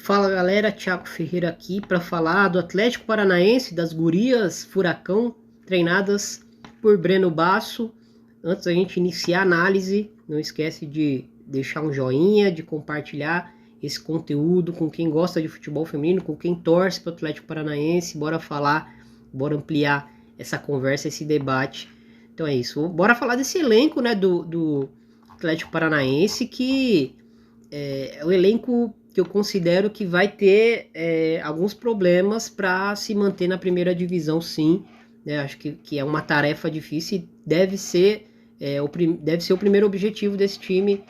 Fala galera, Thiago Ferreira aqui para falar do Atlético Paranaense, das gurias Furacão, treinadas por Breno Basso. Antes da gente iniciar a análise, não esquece de deixar um joinha, de compartilhar esse conteúdo com quem gosta de futebol feminino, com quem torce para o Atlético Paranaense. Bora falar, bora ampliar essa conversa, esse debate. Então é isso, bora falar desse elenco, né, do Atlético Paranaense, que é o elenco que eu considero que vai ter alguns problemas para se manter na primeira divisão, sim. Acho que é uma tarefa difícil e deve ser o primeiro objetivo desse time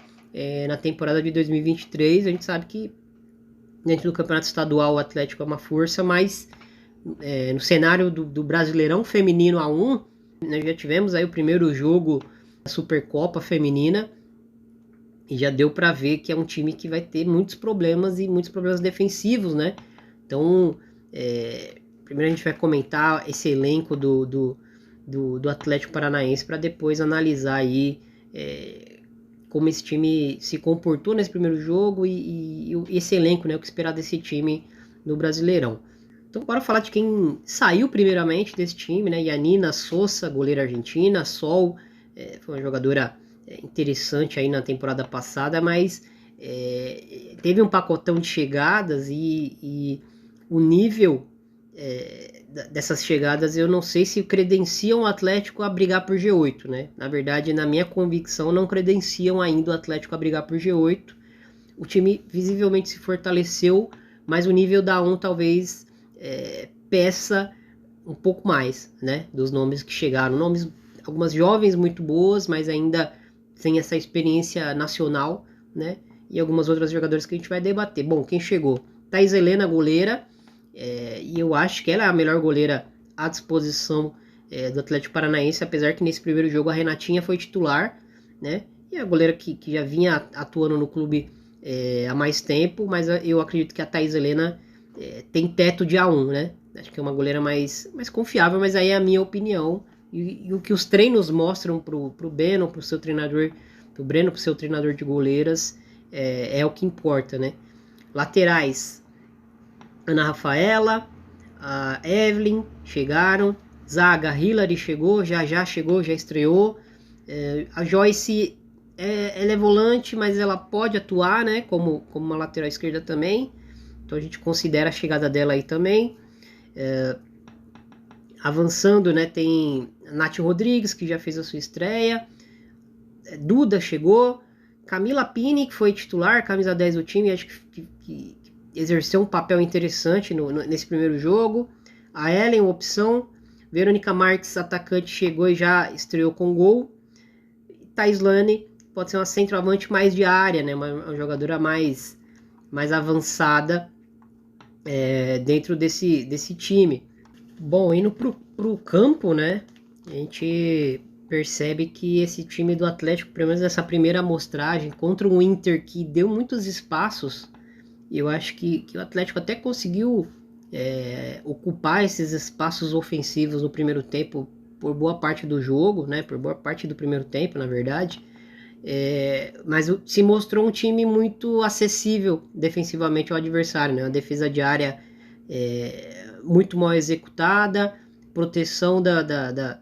na temporada de 2023. A gente sabe que dentro do campeonato estadual o Atlético é uma força, mas no cenário do Brasileirão Feminino A1, nós já tivemos aí o primeiro jogo da Supercopa Feminina, e já deu para ver que é um time que vai ter muitos problemas e muitos problemas defensivos, né? Então, primeiro a gente vai comentar esse elenco do Atlético Paranaense para depois analisar aí como esse time se comportou nesse primeiro jogo e esse elenco, né? O que esperar desse time no Brasileirão. Então, bora falar de quem saiu primeiramente desse time, né? Yanina Sousa, goleira argentina. Sol foi uma jogadora interessante aí na temporada passada, mas teve um pacotão de chegadas e o nível dessas chegadas eu não sei se credenciam o Atlético a brigar por G8, né? Na verdade, na minha convicção, não credenciam ainda o Atlético a brigar por G8. O time visivelmente se fortaleceu, mas o nível da 1 talvez peça um pouco mais, né? Dos nomes que chegaram. Nomes, algumas jovens muito boas, mas ainda sem essa experiência nacional, né? E algumas outras jogadoras que a gente vai debater. Bom, quem chegou? Thaís Helena, goleira, e eu acho que ela é a melhor goleira à disposição do Atlético Paranaense, apesar que nesse primeiro jogo a Renatinha foi titular, né? E a goleira que já vinha atuando no clube há mais tempo, mas eu acredito que a Thaís Helena tem teto de A1, né? Acho que é uma goleira mais confiável, mas aí é a minha opinião. E o que os treinos mostram pro Breno, pro seu treinador, pro Breno, pro seu treinador de goleiras, é o que importa, né? Laterais, Ana Rafaela, a Evelyn chegaram, zaga, Hillary chegou, já chegou, já estreou. A Joyce, ela é volante, mas ela pode atuar, né? Como uma lateral esquerda também. Então a gente considera a chegada dela aí também. Avançando, né, tem Nath Rodrigues, que já fez a sua estreia. Duda chegou. Camila Pini, que foi titular, camisa 10 do time, acho que exerceu um papel interessante nesse primeiro jogo. A Ellen, opção. Verônica Marques, atacante, chegou e já estreou com gol. Taislane pode ser uma centroavante mais de área, né, uma jogadora mais avançada dentro desse time. Bom, indo pro campo, né, a gente percebe que esse time do Atlético, pelo menos nessa primeira amostragem, contra um Inter que deu muitos espaços, eu acho que o Atlético até conseguiu ocupar esses espaços ofensivos no primeiro tempo por boa parte do jogo, né, por boa parte do primeiro tempo, na verdade. Mas se mostrou um time muito acessível defensivamente ao adversário, né? Uma defesa de área muito mal executada, proteção da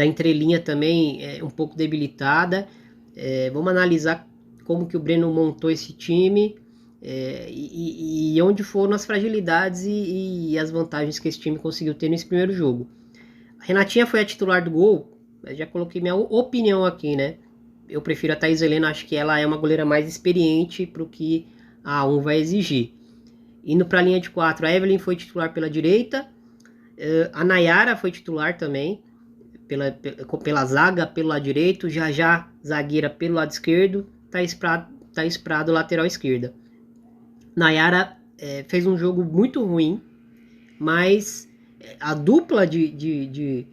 entrelinha também um pouco debilitada. Vamos analisar como que o Breno montou esse time e onde foram as fragilidades e as vantagens que esse time conseguiu ter nesse primeiro jogo. A Renatinha foi a titular do gol. Eu já coloquei minha opinião aqui, né? Eu prefiro a Thaís Helena, acho que ela é uma goleira mais experiente para o que a A1 vai exigir. Indo para a linha de 4, a Evelyn foi titular pela direita, a Nayara foi titular também, pela zaga, pelo lado direito, já zagueira pelo lado esquerdo, Thaís Prado, lateral esquerda. Nayara fez um jogo muito ruim, mas a dupla de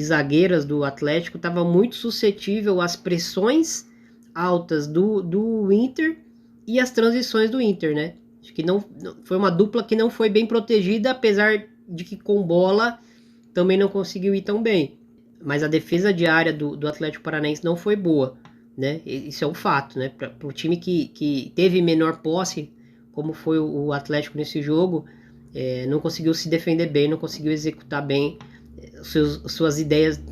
zagueiras do Atlético estava muito suscetível às pressões altas do Inter e às transições do Inter, né? Acho que não foi uma dupla que não foi bem protegida, apesar de que com bola também não conseguiu ir tão bem. Mas a defesa de área do Atlético Paranaense não foi boa, né? Isso é um fato, né? Para o time que teve menor posse como foi o Atlético nesse jogo, não conseguiu se defender bem, não conseguiu executar bem suas ideias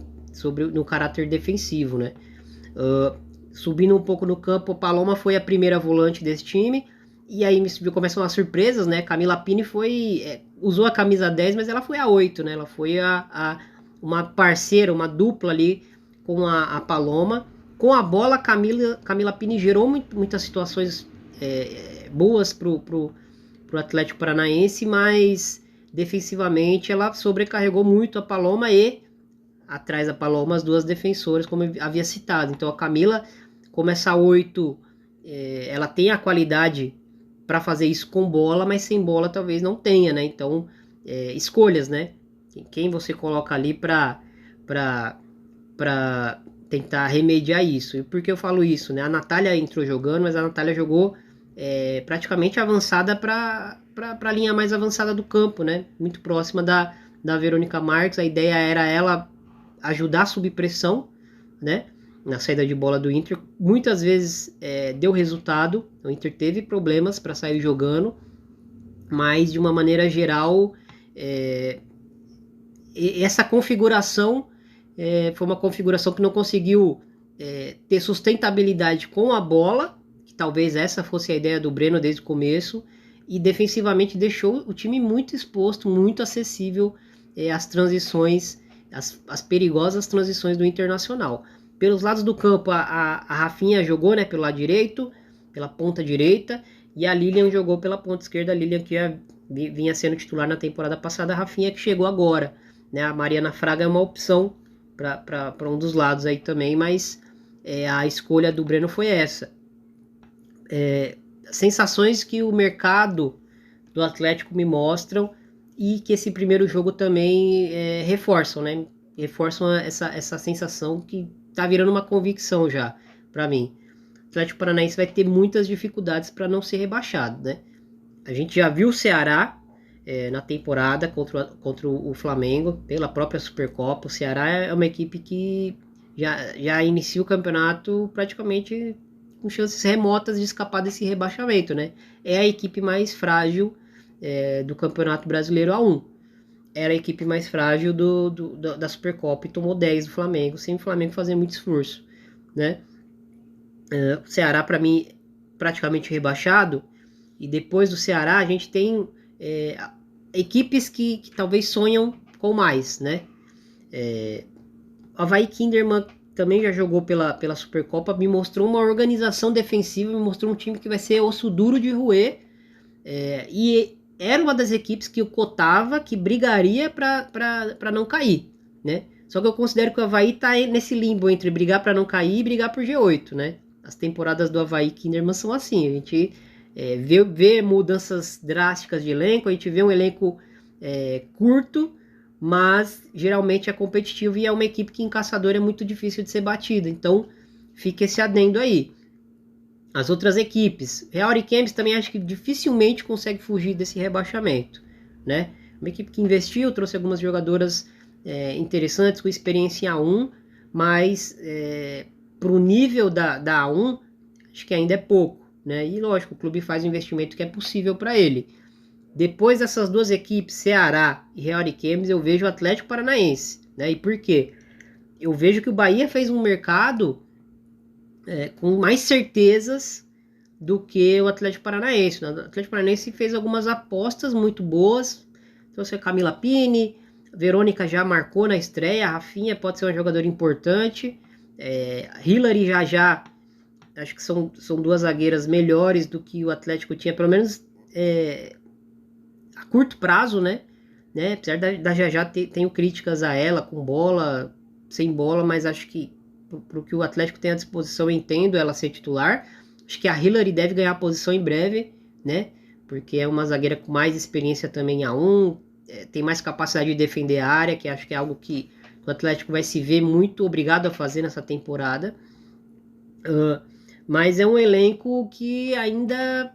no caráter defensivo, né? Subindo um pouco no campo, a Paloma foi a primeira volante desse time, e aí começam as surpresas, né? Camila Pini usou a camisa 10, mas ela foi a 8, né? Ela foi uma parceira, uma dupla ali com a Paloma. Com a bola, Camila Pini gerou muitas situações boas pro Atlético Paranaense, mas defensivamente ela sobrecarregou muito a Paloma e atrás da Paloma as duas defensoras, como eu havia citado. Então a Camila, como essa 8, ela tem a qualidade para fazer isso com bola, mas sem bola talvez não tenha, né? Então, escolhas, né? Quem você coloca ali para tentar remediar isso. E por que eu falo isso, né? A Natália entrou jogando, mas a Natália jogou praticamente avançada para a linha mais avançada do campo, né? Muito próxima da Verônica Marques. A ideia era ela ajudar a subir pressão, né? Na saída de bola do Inter. Muitas vezes deu resultado. O Inter teve problemas para sair jogando, mas de uma maneira geral, essa configuração foi uma configuração que não conseguiu ter sustentabilidade com a bola, que talvez essa fosse a ideia do Breno desde o começo, e defensivamente deixou o time muito exposto, muito acessível às transições, as perigosas transições do Internacional. Pelos lados do campo, a Rafinha jogou, né, pelo lado direito, pela ponta direita, e a Lilian jogou pela ponta esquerda. A Lilian que já vinha sendo titular na temporada passada, a Rafinha que chegou agora, né? A Mariana Fraga é uma opção para um dos lados aí também, mas a escolha do Breno foi essa. Sensações que o mercado do Atlético me mostram e que esse primeiro jogo também reforçam, né? Reforçam essa sensação que tá virando uma convicção já para mim. O Atlético Paranaense vai ter muitas dificuldades para não ser rebaixado, né? A gente já viu o Ceará na temporada contra o Flamengo, pela própria Supercopa. O Ceará é uma equipe que já inicia o campeonato praticamente com chances remotas de escapar desse rebaixamento, né? É a equipe mais frágil do Campeonato Brasileiro A1. Era a equipe mais frágil da Supercopa e tomou 10 do Flamengo, sem o Flamengo fazer muito esforço, né? O Ceará, para mim, praticamente rebaixado. E depois do Ceará, a gente tem equipes que talvez sonham com mais, né? O Avaí Kinderman também já jogou pela Supercopa, me mostrou uma organização defensiva, me mostrou um time que vai ser osso duro de roer, e era uma das equipes que eu cotava que brigaria para não cair, né? Só que eu considero que o Avaí tá nesse limbo entre brigar para não cair e brigar por G8, né? As temporadas do Avaí Kinderman são assim, a gente vê mudanças drásticas de elenco, a gente vê um elenco curto, mas geralmente é competitivo e é uma equipe que em Caçador é muito difícil de ser batida, então fica esse adendo aí. As outras equipes, Real Ariquemes também acho que dificilmente consegue fugir desse rebaixamento, né? Uma equipe que investiu, trouxe algumas jogadoras interessantes com experiência em A1, mas para o nível da A1, acho que ainda é pouco, né? E lógico, o clube faz o investimento que é possível para ele. Depois dessas duas equipes, Ceará e Real Ariquemes, eu vejo o Atlético Paranaense, né? E por quê? Eu vejo que o Bahia fez um mercado com mais certezas do que o Atlético Paranaense. O Atlético Paranaense fez algumas apostas muito boas. Trouxe a Camila Pini, a Verônica já marcou na estreia, a Rafinha pode ser uma jogadora importante, Hillary já acho que são duas zagueiras melhores do que o Atlético tinha, pelo menos a curto prazo, né? Apesar da Jajá tenho críticas a ela, com bola, sem bola, mas acho que pro que o Atlético tem à disposição, eu entendo ela ser titular. Acho que a Hillary deve ganhar a posição em breve, né? Porque é uma zagueira com mais experiência também em A1, tem mais capacidade de defender a área, que acho que é algo que o Atlético vai se ver muito obrigado a fazer nessa temporada. Mas é um elenco que ainda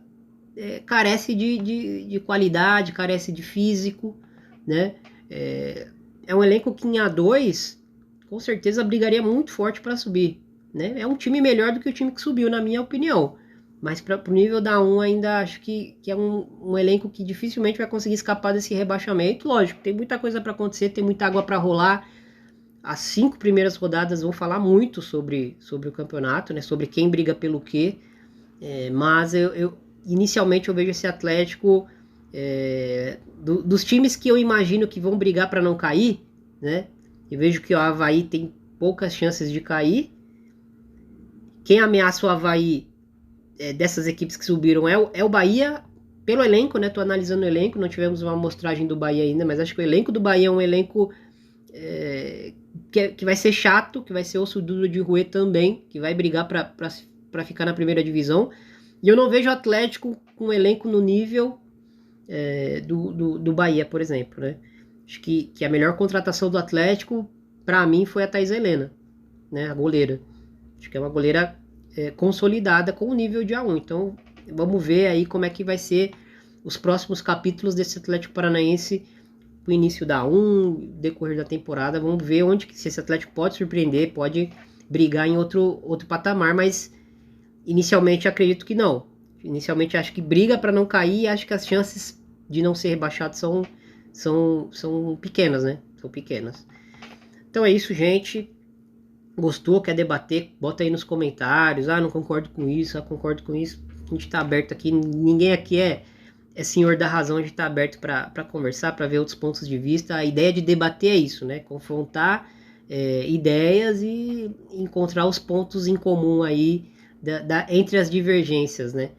carece de qualidade, carece de físico, né? É um elenco que em A2 com certeza brigaria muito forte para subir, né? É um time melhor do que o time que subiu, na minha opinião, mas para o nível da 1 ainda acho que é um elenco que dificilmente vai conseguir escapar desse rebaixamento. Lógico, tem muita coisa para acontecer, tem muita água para rolar. As 5 primeiras rodadas vão falar muito sobre o campeonato, né? Sobre quem briga pelo quê. Mas inicialmente eu vejo esse Atlético dos times que eu imagino que vão brigar para não cair, né? Eu vejo que o Avaí tem poucas chances de cair. Quem ameaça o Avaí dessas equipes que subiram é o Bahia, pelo elenco, né? Tô analisando o elenco, não tivemos uma amostragem do Bahia ainda, mas acho que o elenco do Bahia é um elenco que vai ser chato, que vai ser osso duro de roer também, que vai brigar para ficar na primeira divisão. E eu não vejo o Atlético com um elenco no nível do Bahia, por exemplo, né? Acho que a melhor contratação do Atlético, para mim, foi a Thaís Helena, né? A goleira. Acho que é uma goleira consolidada com o nível de A1. Então, vamos ver aí como é que vai ser os próximos capítulos desse Atlético Paranaense o início da A1, decorrer da temporada. Vamos ver se esse Atlético pode surpreender, pode brigar em outro patamar, mas inicialmente acredito que não. Inicialmente acho que briga para não cair e acho que as chances de não ser rebaixado são pequenas, né? São pequenas. Então é isso, gente. Gostou, quer debater? Bota aí nos comentários. Não concordo com isso, concordo com isso. A gente tá aberto aqui, ninguém aqui é senhor da razão, a gente tá aberto para conversar, para ver outros pontos de vista. A ideia de debater é isso, né? Confrontar ideias e encontrar os pontos em comum aí entre as divergências, né?